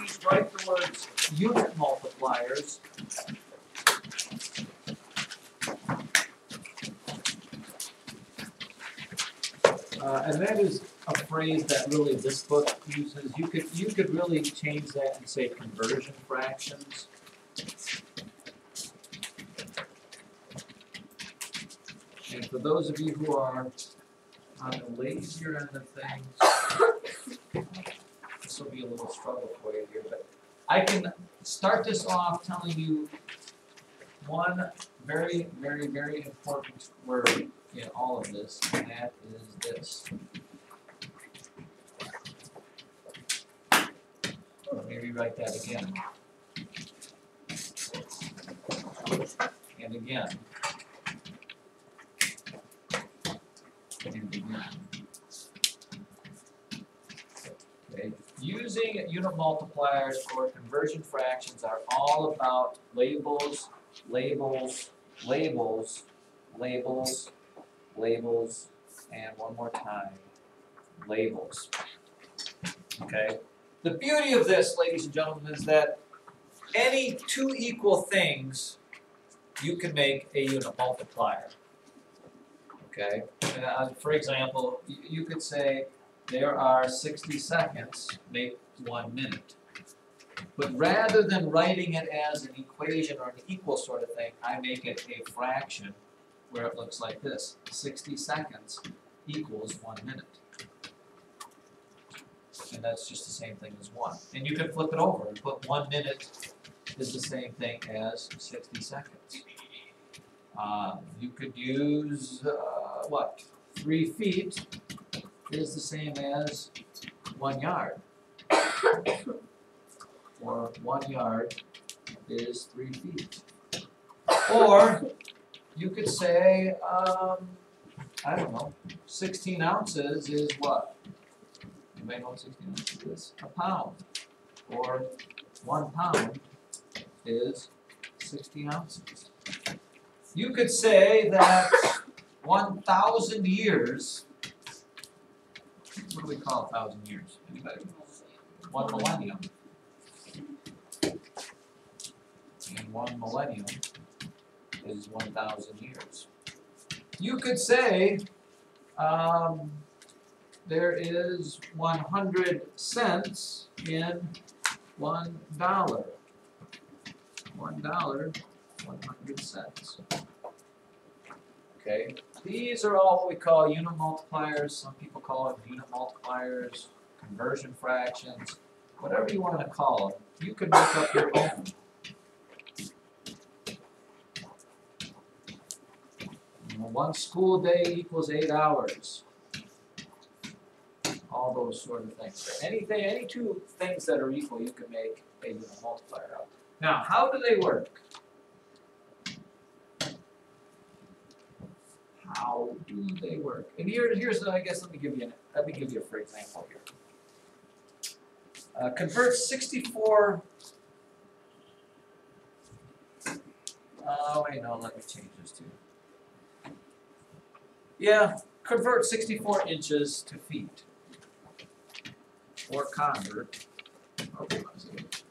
please write the words unit multipliers. And that is a phrase that really this book uses. You could really change that and say conversion fractions. And for those of you who are on the lazier end of things, this will be a little struggle for you here, but I can start this off telling you one very, very, very important word in all of this, and that is this. Let me rewrite that again. And again. And again. Okay. Using unit multipliers or conversion fractions are all about labels, labels, labels, labels, labels, and one more time, labels. Okay? The beauty of this, ladies and gentlemen, is that any two equal things, you can make a unit multiplier. Okay? For example, you could say there are 60 seconds, make 1 minute. But rather than writing it as an equation or an equal sort of thing, I make it a fraction where it looks like this. 60 seconds equals 1 minute. And that's just the same thing as 1. And you can flip it over and put 1 minute is the same thing as 60 seconds. You could use, 3 feet is the same as 1 yard. Or 1 yard is 3 feet. Or you could say, I don't know, 16 ounces is what? You may know what 16 ounces is. A pound. Or 1 pound is 16 ounces. You could say that 1,000 years, what do we call 1,000 years? Anybody? 1 millennium. And 1 millennium is 1,000 years. You could say there is 100 cents in $1. $1, 100 cents. Okay, these are all what we call unit multipliers. Some people call them unit multipliers, conversion fractions, whatever you want to call them. You can make up your own. One school day equals 8 hours. All those sort of things. Any two things that are equal, you can make a unit multiplier out. Now, how do they work? How do they work? And here's I guess let me give you a for example here. Convert 64. Oh wait, no, let me change this too. Yeah, convert 64 inches to feet. Or convert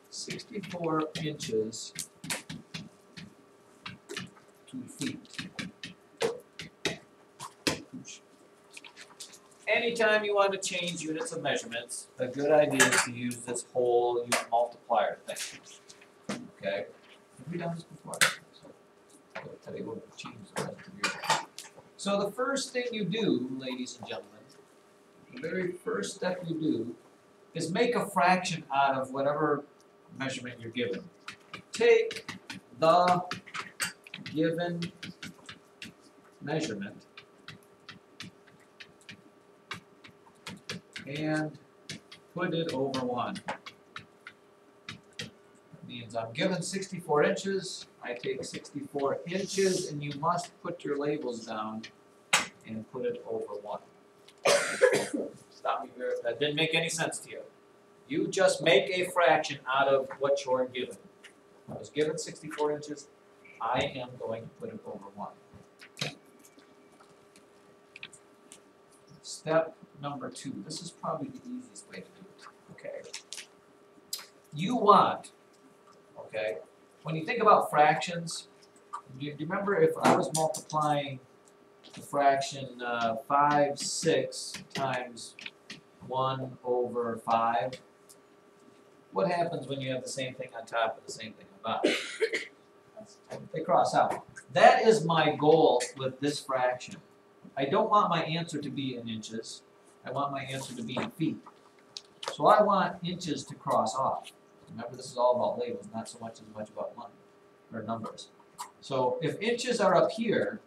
64 inches to feet. Anytime you want to change units of measurements, a good idea is to use this whole unit multiplier thing. Okay? Have we done this before? I'll tell you what we'll change the rest of your. So the first thing you do, ladies and gentlemen, the very first step you do is make a fraction out of whatever measurement you're given. Take the given measurement and put it over 1. That means I'm given 64 inches, I take 64 inches, and you must put your labels down and put it over 1. Stop me here if that didn't make any sense to you. You just make a fraction out of what you're given. I was given 64 inches, I am going to put it over 1. Step number 2. This is probably the easiest way to do it. Okay. you want, okay, when you think about fractions, do you remember if I was multiplying the fraction 5, 6 times 1 over 5, what happens when you have the same thing on top and the same thing on bottom? They cross out. That is my goal with this fraction. I don't want my answer to be in inches. I want my answer to be in feet. So I want inches to cross off. Remember, this is all about labels, not so much about money or numbers. So if inches are up here,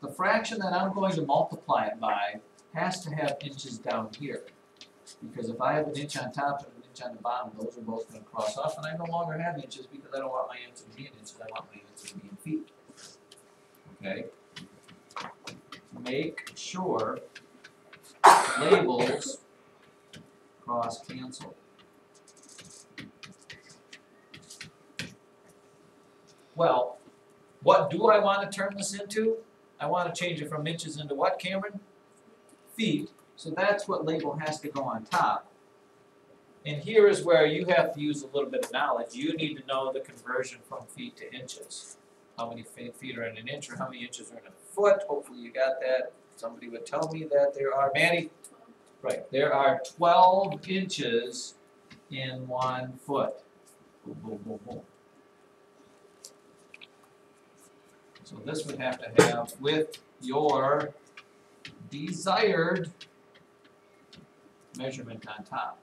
the fraction that I'm going to multiply it by has to have inches down here. Because if I have an inch on top and an inch on the bottom, those are both going to cross off, and I no longer have inches because I don't want my answer to be in inches, I want my answer to be in feet. Okay? Make sure labels cross cancel. Well, what do I want to turn this into? I want to change it from inches into what, Cameron? Feet. So that's what label has to go on top. And here is where you have to use a little bit of knowledge. You need to know the conversion from feet to inches. How many feet are in an inch or how many inches are in a foot? Hopefully you got that. Somebody would tell me that there are, Maddie? Right, there are 12 inches in 1 foot. Boom, boom, boom, boom. So this would have to have with your desired measurement on top.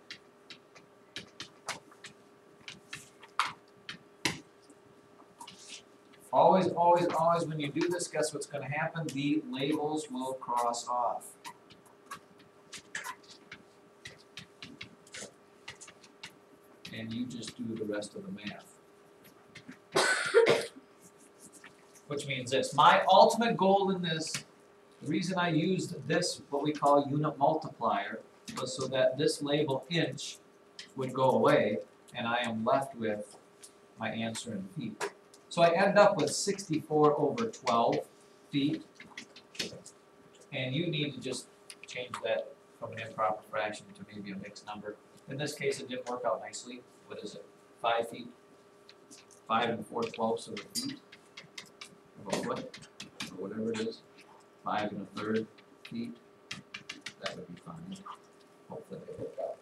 Always, always, always when you do this, guess what's going to happen? The labels will cross off. And you just do the rest of the math. Which means this. My ultimate goal in this, the reason I used this, what we call unit multiplier, was so that this label inch would go away, and I am left with my answer in feet. So I end up with 64 over 12 feet, and you need to just change that from an improper fraction to maybe a mixed number. In this case, it didn't work out nicely. What is it? 5 feet? 5 4/12 of a feet of a foot, or whatever it is. 5 1/3 feet. That would be fine. Hopefully they work out.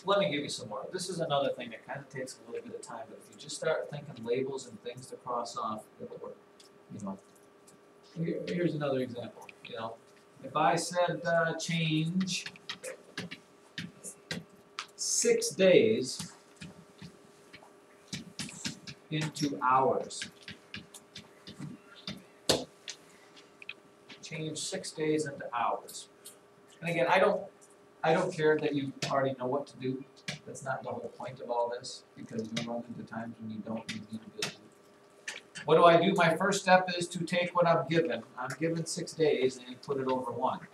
Let me give you some more. This is another thing that kind of takes a little bit of time, but if you just start thinking labels and things to cross off, it'll work. You know. Here's another example. You know, if I said change 6 days into hours. Change 6 days into hours. And again, I don't care that you already know what to do. That's not the whole point of all this, because you'll run into times when you don't need to do it. What do I do? My first step is to take what I'm given. I'm given 6 days and put it over 1.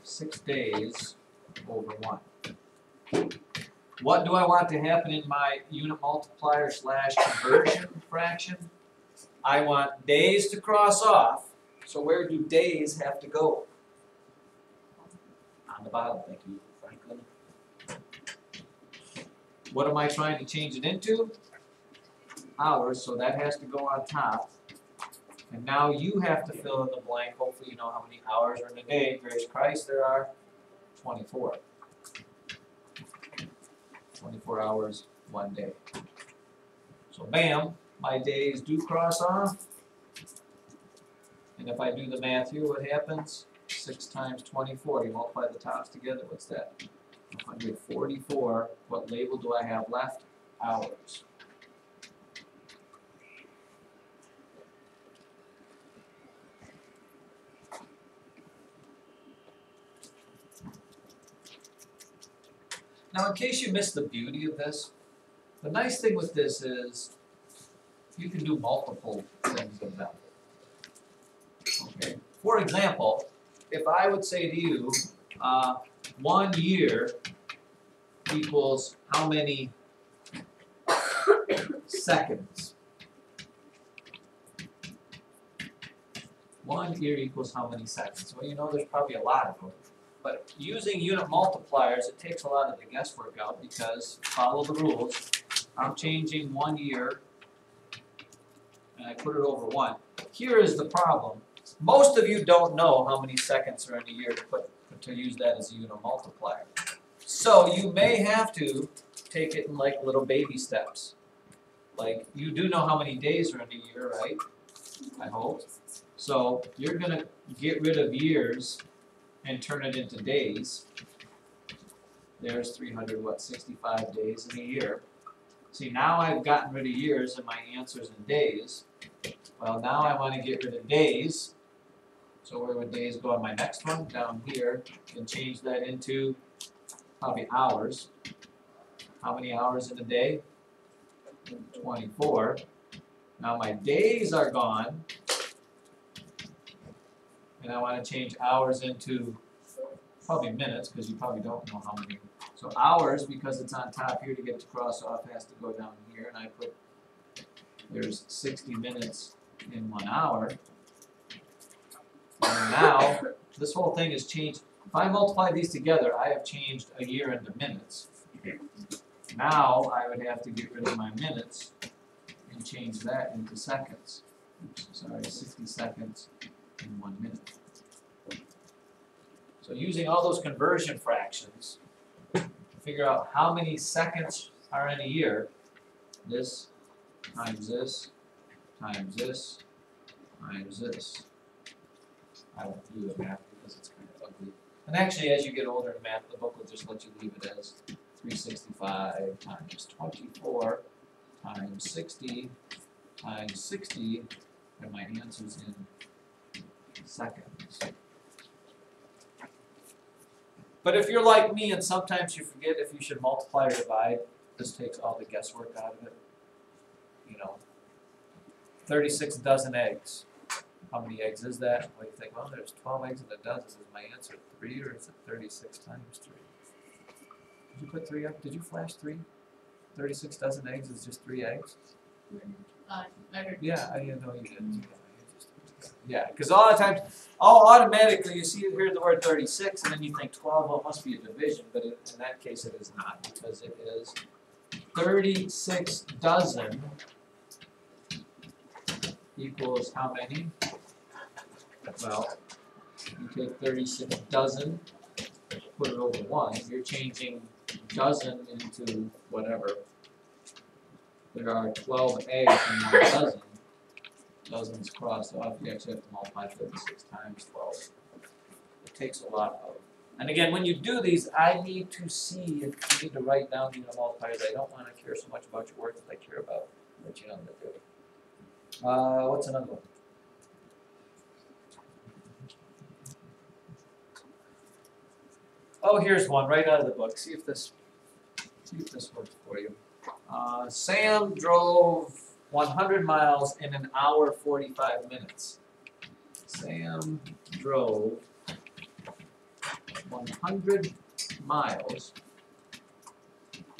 6 days over 1. What do I want to happen in my unit multiplier / conversion fraction? I want days to cross off. So where do days have to go? On the bottom, thank you, Franklin. What am I trying to change it into? Hours, so that has to go on top. And now you have to fill in the blank. Hopefully you know how many hours are in a day. Grace Christ, there are 24. 24 hours, 1 day. So bam, my days do cross off. And if I do the math here, what happens? 6 times 24. You multiply the tops together, what's that? 144. What label do I have left? Hours. Now, in case you missed the beauty of this, the nice thing with this is you can do multiple things with them. Okay. For example, if I would say to you, 1 year equals how many seconds? 1 year equals how many seconds? Well, you know there's probably a lot of them. But using unit multipliers, it takes a lot of the guesswork out because follow the rules. I'm changing 1 year and I put it over 1. Here is the problem. Most of you don't know how many seconds are in a year to use that as a unit multiplier. So you may have to take it in like little baby steps. Like you do know how many days are in a year, right? I hope. So you're going to get rid of years and turn it into days. There's 365 days in a year. See, now I've gotten rid of years and my answer's in days. Well, now I want to get rid of days. So where would days go on my next one? Down here. And change that into probably hours. How many hours in a day? 24. Now my days are gone. And I want to change hours into probably minutes, because you probably don't know how many. So hours, because it's on top here to get to cross off, has to go down here. And I put, there's 60 minutes in 1 hour. And now, this whole thing has changed. If I multiply these together, I have changed a year into minutes. Now, I would have to get rid of my minutes and change that into seconds. Oops, sorry, 60 seconds in 1 minute. So using all those conversion fractions, figure out how many seconds are in a year. This times this times this times this. I won't do the math because it's kind of ugly. And actually, as you get older in math, the book will just let you leave it as 365 times 24 times 60 times 60, and my answer's in seconds. But if you're like me and sometimes you forget if you should multiply or divide, this takes all the guesswork out of it. You know, 36 dozen eggs. How many eggs is that? Well, you think, well, there's 12 eggs in a dozen. Is my answer 3 or is it 36 times 3? Did you put 3 up? Did you flash 3? 36 dozen eggs is just 3 eggs? Yeah, I didn't know you did. Yeah, because a lot of times, automatically you see here the word 36 and then you think 12, well, it must be a division, but in that case it is not, because it is 36 dozen equals how many? Well, you take 36 dozen, put it over 1, you're changing dozen into whatever. There are 12 eggs in 1 dozen. Dozens crossed off, you actually have to multiply 36 times 12. It takes a lot of. And again, when you do these, I need to see if you need to write down the unit multipliers. I don't want to care so much about your work as I care about what you know to do. What's another one? Oh, here's one right out of the book. See if this works for you. Sam drove 100 miles in an hour 45 minutes. Sam drove 100 miles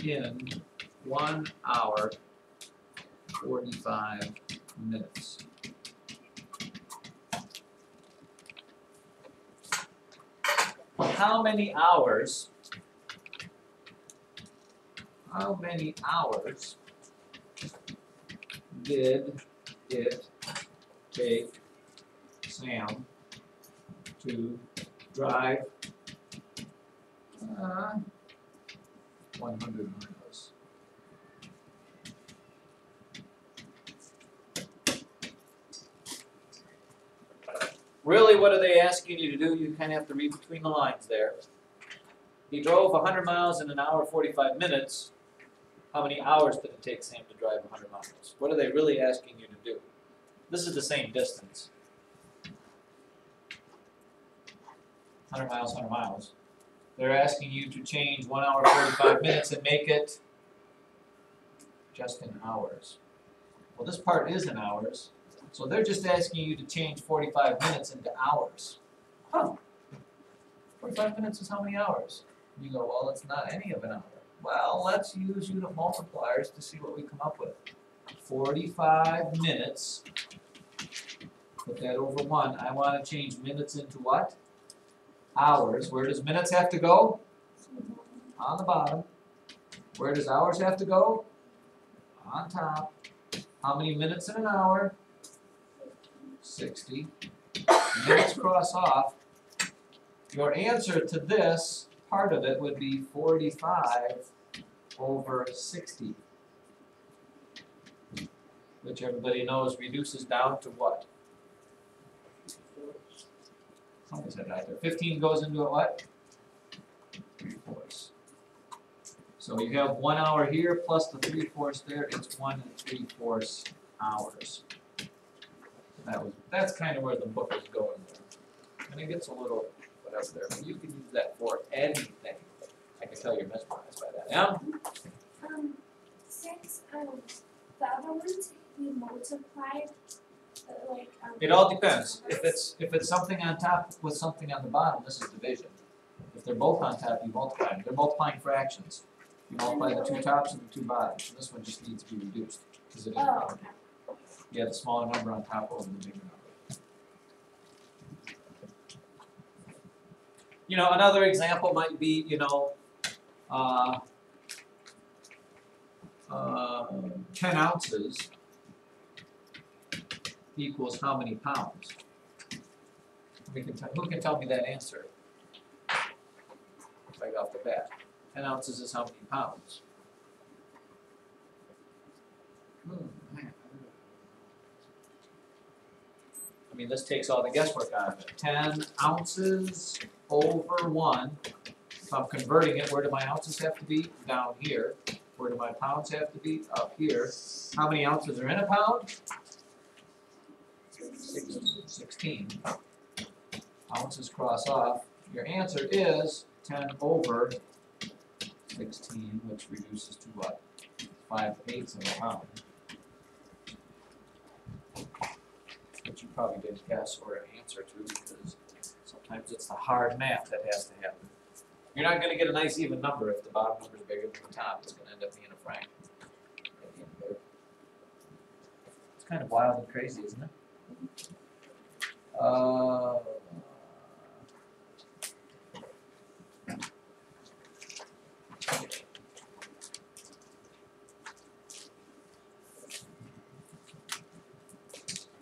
in 1 hour 45 minutes. How many hours did it take Sam to drive 100 miles? Really, what are they asking you to do? You kind of have to read between the lines there. He drove 100 miles in an hour 45 minutes. How many hours did it take Sam to drive 100 miles? What are they really asking you to do? This is the same distance. 100 miles, 100 miles. They're asking you to change 1 hour 45 minutes and make it just in hours. Well, this part is in hours. So they're just asking you to change 45 minutes into hours. Huh. 45 minutes is how many hours? You go, well, it's not any of an hour. Well, let's use unit multipliers to see what we come up with. 45 minutes. Put that over 1. I want to change minutes into what? hours. Where does minutes have to go? On the bottom. Where does hours have to go? On top. How many minutes in an hour? 60. Minutes cross off. Your answer to this, part of it, would be 45 over 60. Which everybody knows reduces down to what? What is that out there? 15 goes into a what? 3/4. So you have 1 hour here plus the 3/4 there. It's 1 3/4 hours. That's kind of where the book is going there. And it gets a little whatever there, but you can use that for anything. I can tell you're mesmerized by that. Yeah? Since the other ones we multiplied, like It all depends. If it's something on top with something on the bottom, this is division. If they're both on top, you multiply them. They're multiplying fractions. You multiply the two tops and the two bottoms. And this one just needs to be reduced because it is. okay. You have the smaller number on top over the bigger number. You know, another example might be, 10 ounces equals how many pounds? Who can tell me that answer? Right off the bat. 10 ounces is how many pounds? I mean, this takes all the guesswork out of it. 10 ounces over 1. If I'm converting it, where do my ounces have to be? Down here. Where do my pounds have to be? Up here. How many ounces are in a pound? 16. Ounces cross off. Your answer is 10 over 16, which reduces to what? 5/8 of a pound. Which you probably didn't guess or an answer to because sometimes it's the hard math that has to happen. You're not going to get a nice even number if the bottom number is bigger than the top. It's going to end up being a fraction. It's kind of wild and crazy, isn't it? All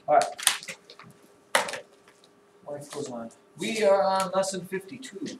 right. Life goes on. We are on lesson 52.